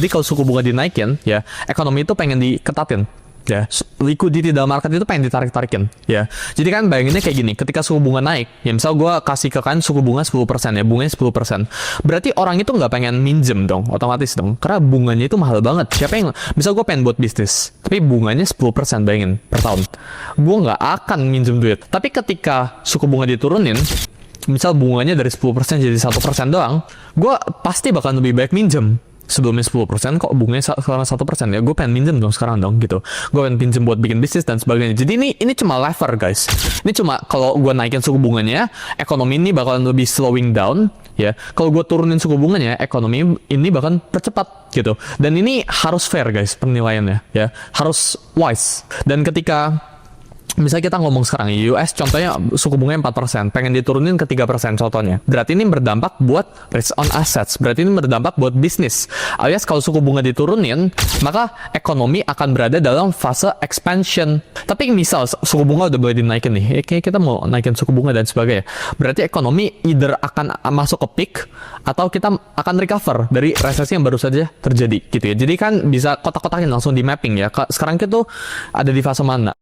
Jadi kalau suku bunga dinaikin, ya ekonomi itu pengen diketatin. Ya, liquidity dalam market itu pengen ditarik-tarikin, ya. Jadi kan bayanginnya kayak gini, ketika suku bunga naik, ya misal gue kasih ke kalian suku bunga 10%, ya, bunganya 10%. Berarti orang itu nggak pengen minjem dong, otomatis dong, karena bunganya itu mahal banget. Siapa yang, misal gue pengen buat bisnis, tapi bunganya 10%, bayangin, per tahun. Gue nggak akan minjem duit. Tapi ketika suku bunga diturunin, misal bunganya dari 10% jadi 1% doang, gue pasti bakal lebih baik minjem. Sebelumnya 10%, kok bunganya sekarang 1%, ya gue pengen minjem dong sekarang dong gitu. Gue pengen pinjem buat bikin bisnis dan sebagainya. Jadi ini cuma lever guys. Ini cuma kalau gue naikin suku bunganya, ekonomi ini bakalan lebih slowing down, ya. Kalau gue turunin suku bunganya, ekonomi ini bakalan percepat gitu. Dan ini harus fair guys penilaiannya, ya. Harus wise. Dan ketika misalnya kita ngomong sekarang US contohnya suku bunganya 4%, pengen diturunin ke 3% contohnya. Berarti ini berdampak buat risk on assets. Berarti ini berdampak buat bisnis. Alias kalau suku bunga diturunin, maka ekonomi akan berada dalam fase expansion. Tapi misal suku bunga udah boleh dinaikin nih, kayak kita mau naikin suku bunga dan sebagainya. Berarti ekonomi either akan masuk ke peak atau kita akan recover dari resesi yang baru saja terjadi gitu ya. Jadi kan bisa kotak-kotakin langsung di mapping ya. Sekarang kita tuh ada di fase mana?